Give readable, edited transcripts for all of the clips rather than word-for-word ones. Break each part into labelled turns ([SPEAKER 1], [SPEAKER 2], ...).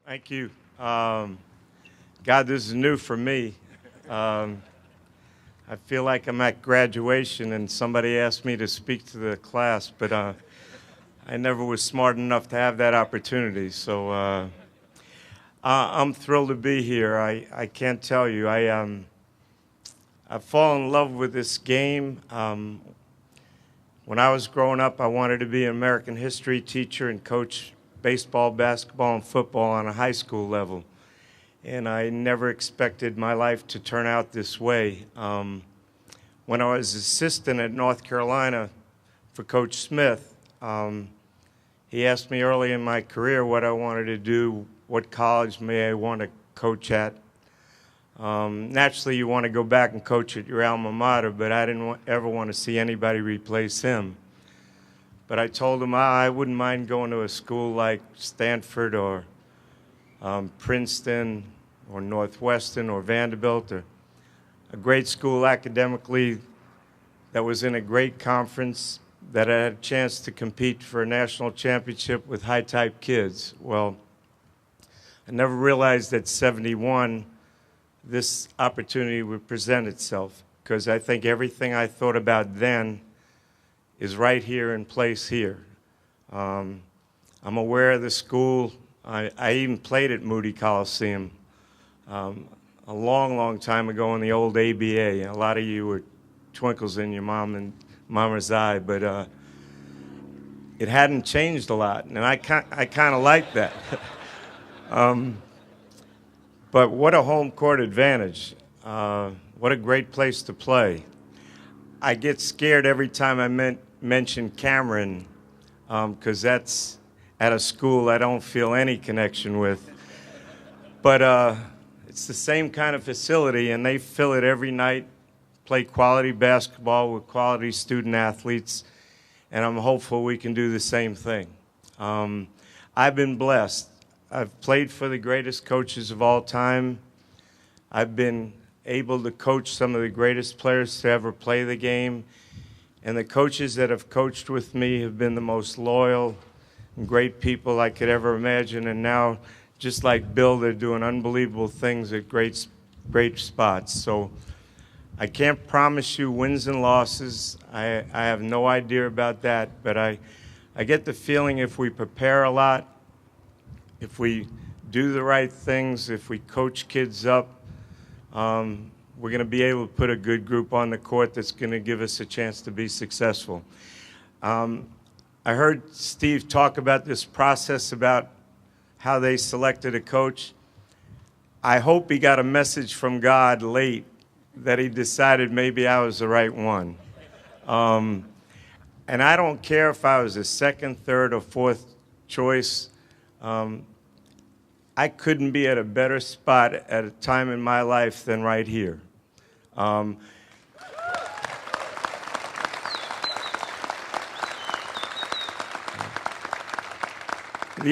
[SPEAKER 1] Thank you. God, this is new for me. Um, I feel like I'm at graduation and somebody asked me to speak to the class, but I never was smart enough to have that opportunity. So I'm thrilled to be here. I can't tell you. I've fallen in love with this game. When I was growing up, I wanted to be an American history teacher and coach baseball, basketball, and football on a high school level. And I never expected my life to turn out this way. When I was assistant at North Carolina for Coach Smith, he asked me early in my career what I wanted to do, what college may I want to coach at. Naturally, you want to go back and coach at your alma mater, but I didn't ever want to see anybody replace him. But I told him I wouldn't mind going to a school like Stanford or Princeton or Northwestern or Vanderbilt, or a great school academically that was in a great conference, that I had a chance to compete for a national championship with high-type kids. Well, I never realized at 71 this opportunity would present itself, because I think everything I thought about then is right here in place here. I'm aware of the school. I even played at Moody Coliseum a long, long time ago in the old ABA. A lot of you were twinkles in your mama's eye, but it hadn't changed a lot, and I kind of like that. But what a home court advantage. What a great place to play. I get scared every time I mention Cameron, because that's at a school I don't feel any connection with. But it's the same kind of facility, and they fill it every night, play quality basketball with quality student athletes, and I'm hopeful we can do the same thing. I've been blessed. I've played for the greatest coaches of all time. I've been able to coach some of the greatest players to ever play the game. And the coaches that have coached with me have been the most loyal and great people I could ever imagine. And now, just like Bill, they're doing unbelievable things at great spots. So I can't promise you wins and losses. I have no idea about that. But I get the feeling if we prepare a lot, if we do the right things, if we coach kids up, we're going to be able to put a good group on the court that's going to give us a chance to be successful. I heard Steve talk about this process about how they selected a coach. I hope he got a message from God late that he decided maybe I was the right one. And I don't care if I was a second, third, or fourth choice. I couldn't be at a better spot at a time in my life than right here. The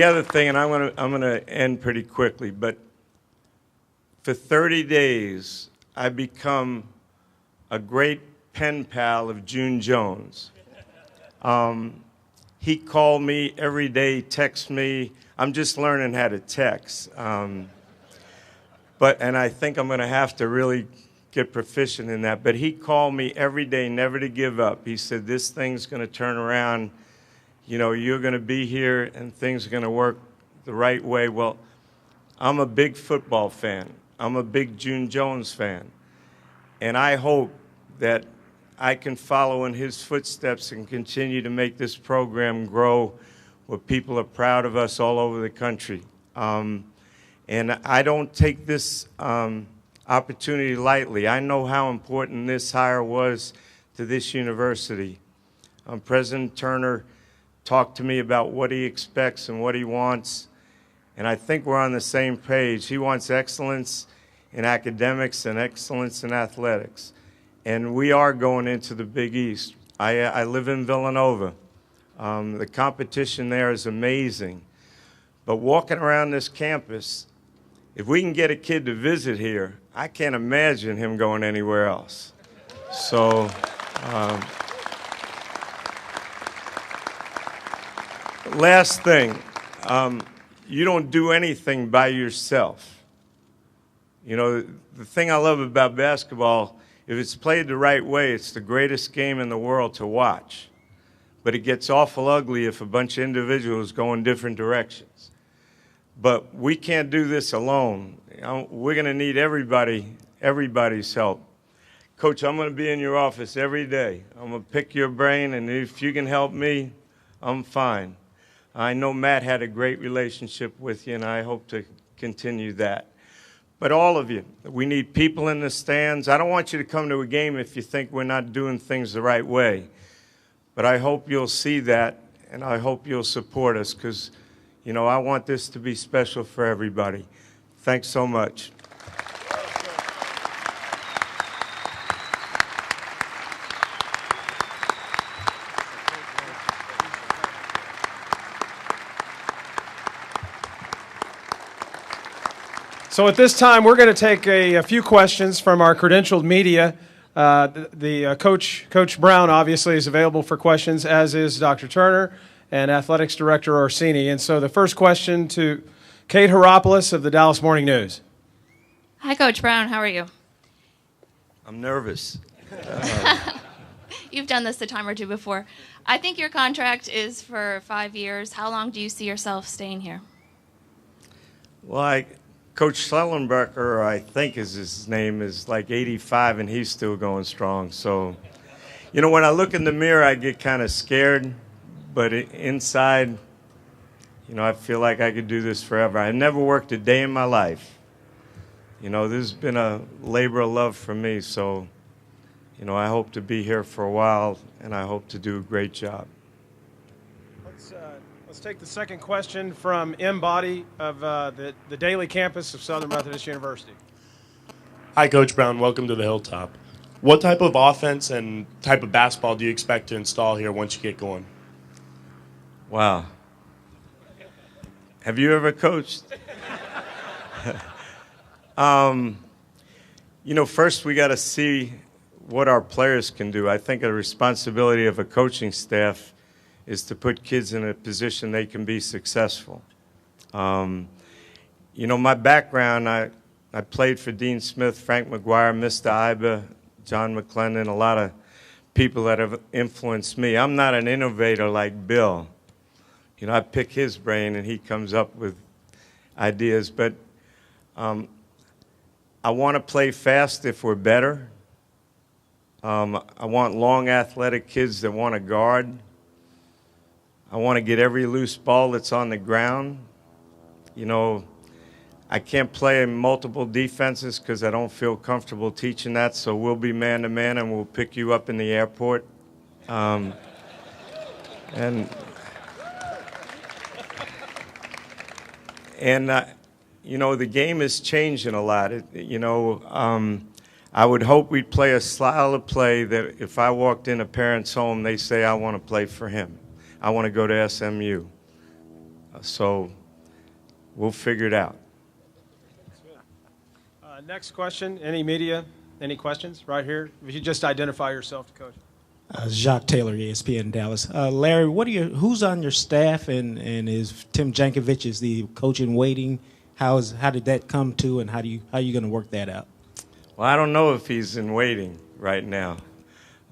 [SPEAKER 1] other thing, and I'm gonna end pretty quickly, but for 30 days, I become a great pen pal of June Jones. He called me every day, text me. I'm just learning how to text. And I think I'm going to have to really get proficient in that. But he called me every day, never to give up. He said, this thing's going to turn around. You know, you're going to be here and things are going to work the right way. Well, I'm a big football fan. I'm a big June Jones fan. And I hope that I can follow in his footsteps and continue to make this program grow where people are proud of us all over the country. And I don't take this opportunity lightly. I know how important this hire was to this university. President Turner talked to me about what he expects and what he wants, and I think we're on the same page. He wants excellence in academics and excellence in athletics. And we are going into the Big East. I live in Villanova. The competition there is amazing. But walking around this campus, if we can get a kid to visit here, I can't imagine him going anywhere else. So, last thing, you don't do anything by yourself. You know, the thing I love about basketball, if it's played the right way, it's the greatest game in the world to watch. But it gets awful ugly if a bunch of individuals go in different directions. But we can't do this alone. You know, we're going to need everybody's help. Coach, I'm going to be in your office every day. I'm going to pick your brain, and if you can help me, I'm fine. I know Matt had a great relationship with you, and I hope to continue that. But all of you, we need people in the stands. I don't want you to come to a game if you think we're not doing things the right way. But I hope you'll see that, and I hope you'll support us because, you know, I want this to be special for everybody. Thanks so much.
[SPEAKER 2] So at this time, we're going to take a few questions from our credentialed media. Coach Brown obviously is available for questions, as is Dr. Turner and Athletics Director Orsini. And so the first question to Kate Hiropoulos of the Dallas Morning News.
[SPEAKER 3] Hi, Coach Brown. How are you?
[SPEAKER 1] I'm nervous.
[SPEAKER 3] You've done this a time or two before. I think your contract is for 5 years. How long do you see yourself staying here?
[SPEAKER 1] Well, Coach Schellenberger, I think is his name, is like 85, and he's still going strong. So, you know, when I look in the mirror, I get kind of scared. But inside, you know, I feel like I could do this forever. I never worked a day in my life. You know, this has been a labor of love for me. So, you know, I hope to be here for a while, and I hope to do a great job.
[SPEAKER 2] Let's take the second question from M. Body of the Daily Campus of Southern Methodist University.
[SPEAKER 4] Hi, Coach Brown. Welcome to the Hilltop. What type of offense and type of basketball do you expect to install here once you get going?
[SPEAKER 1] Wow. Have you ever coached? You know, first we got to see what our players can do. I think a responsibility of a coaching staff is to put kids in a position they can be successful. You know, my background, I played for Dean Smith, Frank McGuire, Mr. Iba, John McClendon, a lot of people that have influenced me. I'm not an innovator like Bill. You know, I pick his brain and he comes up with ideas. But I want to play fast if we're better. I want long athletic kids that want to guard. I want to get every loose ball that's on the ground. You know, I can't play in multiple defenses because I don't feel comfortable teaching that, so we'll be man-to-man and we'll pick you up in the airport. And you know, the game is changing a lot. I would hope we'd play a style of play that if I walked in a parent's home, they say, I want to play for him. I want to go to SMU. So we'll figure it out.
[SPEAKER 2] Next question. Any media? Any questions? Right here. If you just identify yourself to Coach.
[SPEAKER 5] Jacques Taylor, ESPN Dallas. Larry, who's on your staff, and is Tim Jankovic is the coach in waiting? How did that come to, and how are you going to work that out?
[SPEAKER 1] Well, I don't know if he's in waiting right now.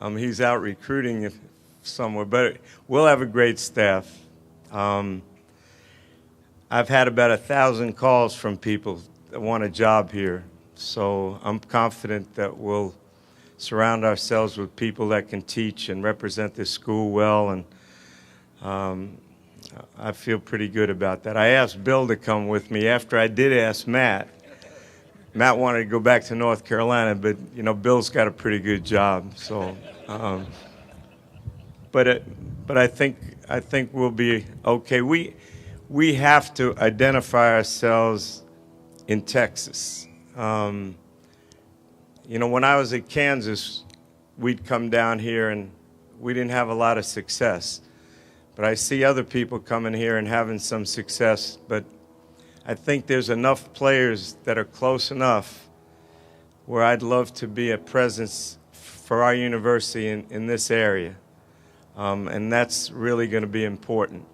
[SPEAKER 1] He's out recruiting somewhere, but we'll have a great staff. I've had about 1,000 calls from people that want a job here, so I'm confident that we'll surround ourselves with people that can teach and represent this school well, and I feel pretty good about that. I asked Bill to come with me after I did ask Matt. Matt wanted to go back to North Carolina, but you know, Bill's got a pretty good job, so. But I think we'll be okay. We have to identify ourselves in Texas. You know, when I was at Kansas, we'd come down here and we didn't have a lot of success. But I see other people coming here and having some success. But I think there's enough players that are close enough where I'd love to be a presence for our university in this area. And that's really going to be important.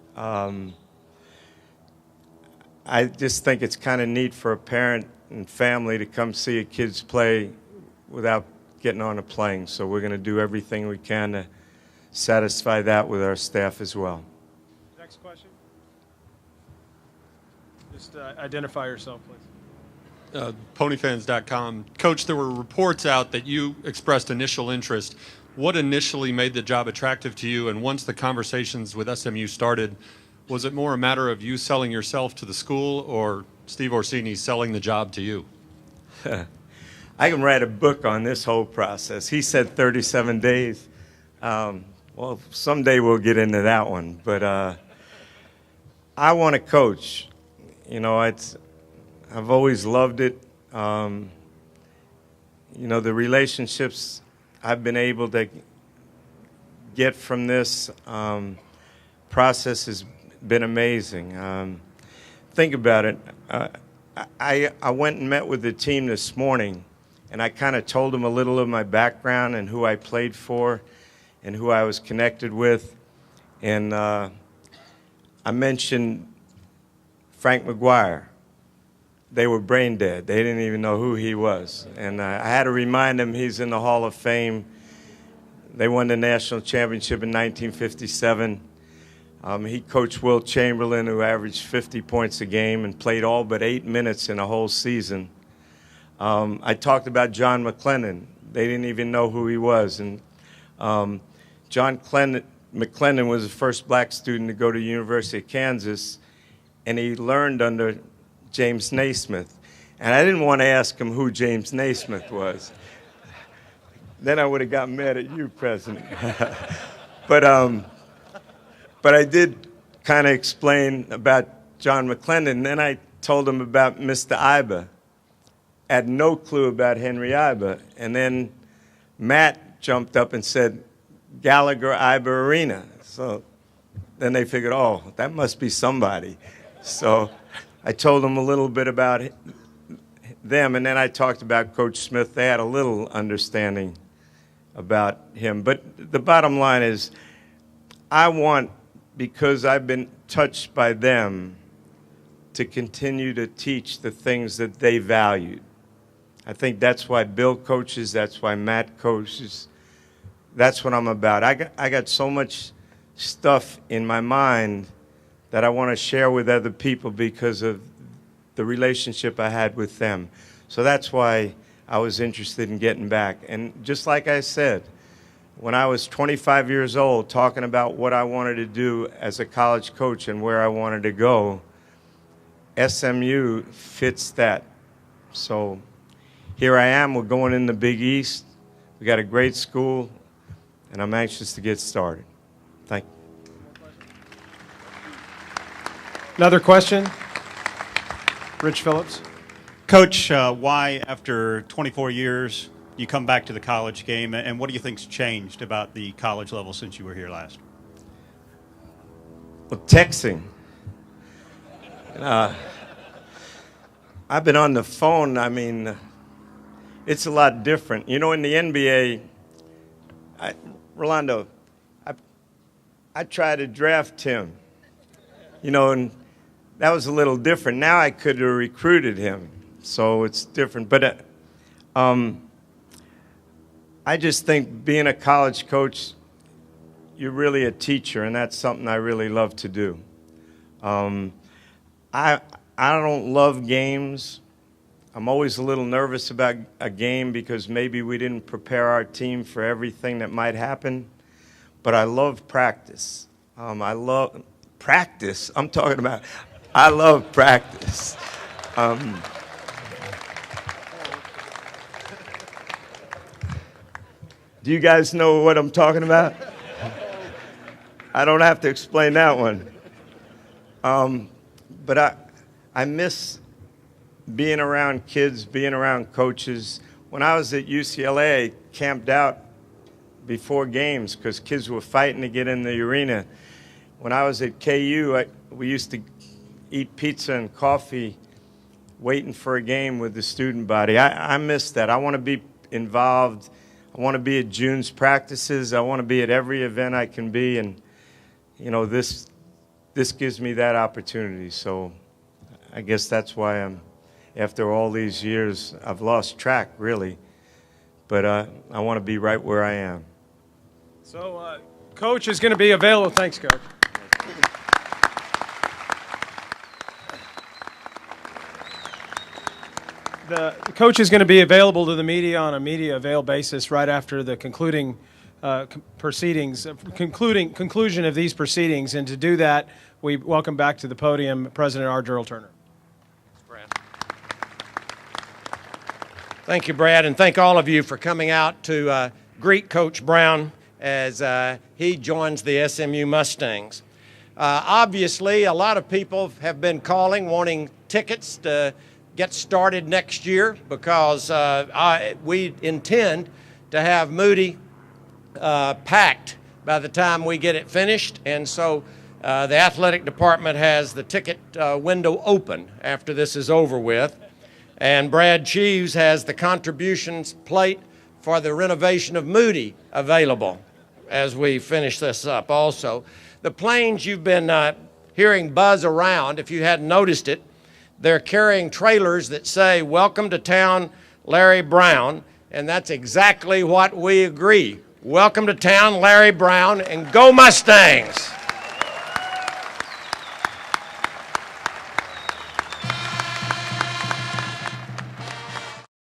[SPEAKER 1] I just think it's kind of neat for a parent and family to come see a kids play without getting on a plane. So we're going to do everything we can to satisfy that with our staff as well.
[SPEAKER 2] Next question. Just identify yourself, please.
[SPEAKER 6] Ponyfans.com. Coach, there were reports out that you expressed initial interest. What initially made the job attractive to you? And once the conversations with SMU started, was it more a matter of you selling yourself to the school or Steve Orsini selling the job to you?
[SPEAKER 1] I can write a book on this whole process. He said 37 days. Well, someday we'll get into that one. But I want to coach. You know, I've always loved it. You know, the relationships I've been able to get from this process has been amazing. Think about it. I went and met with the team this morning, and I kind of told them a little of my background and who I played for and who I was connected with. And I mentioned Frank McGuire. They were brain dead. They didn't even know who he was. And I had to remind them he's in the Hall of Fame. They won the national championship in 1957. He coached Wilt Chamberlain, who averaged 50 points a game and played all but 8 minutes in a whole season. I talked about John McClendon. They didn't even know who he was. And John McClendon was the first black student to go to the University of Kansas, and he learned under James Naismith. And I didn't want to ask him who James Naismith was. Then I would have gotten mad at you, President. But I did kind of explain about John McClendon. Then I told him about Mr. Iba. Had no clue about Henry Iba. And then Matt jumped up and said, Gallagher Iba Arena. So then they figured, oh, that must be somebody. So I told them a little bit about them, and then I talked about Coach Smith. They had a little understanding about him. But the bottom line is, I want, because I've been touched by them, to continue to teach the things that they valued. I think that's why Bill coaches, that's why Matt coaches. That's what I'm about. I got so much stuff in my mind that I want to share with other people because of the relationship I had with them. So that's why I was interested in getting back. And just like I said, when I was 25 years old, talking about what I wanted to do as a college coach and where I wanted to go, SMU fits that. So here I am. We're going in the Big East. We got a great school, and I'm anxious to get started. Thank you.
[SPEAKER 2] Another question? Rich Phillips.
[SPEAKER 7] Coach, why, after 24 years, you come back to the college game, and what do you think's changed about the college level since you were here last?
[SPEAKER 1] Well, texting. I've been on the phone. I mean, it's a lot different. You know, in the NBA, Rolando, I tried to draft him, you know, and that was a little different. Now I could have recruited him, so it's different. But I just think being a college coach, you're really a teacher, and that's something I really love to do. I don't love games. I'm always a little nervous about a game because maybe we didn't prepare our team for everything that might happen. But I love practice. I love practice. I'm talking about, I love practice. Do you guys know what I'm talking about? I don't have to explain that one. But I miss being around kids, being around coaches. When I was at UCLA, I camped out before games because kids were fighting to get in the arena. When I was at KU, we used to eat pizza and coffee waiting for a game with the student body. I miss that. I want to be involved. I want to be at June's practices. I want to be at every event I can be. And, you know, this gives me that opportunity. So I guess that's why after all these years, I've lost track, really. But I want to be right where I am.
[SPEAKER 2] So, Coach is going to be available. Thanks, Coach. The coach is going to be available to the media on a media avail basis right after the conclusion of these proceedings. And to do that, we welcome back to the podium President R. Gerald Turner.
[SPEAKER 8] Thank you, Brad, and thank all of you for coming out to greet Coach Brown as he joins the SMU Mustangs. Obviously, a lot of people have been calling, wanting tickets to get started next year because we intend to have Moody packed by the time we get it finished, and so the athletic department has the ticket window open after this is over with. And Brad Cheeves has the contributions plate for the renovation of Moody available as we finish this up also. The planes you've been hearing buzz around, if you hadn't noticed it, they're carrying trailers that say, "Welcome to town, Larry Brown," and that's exactly what we agree. Welcome to town, Larry Brown, and go Mustangs!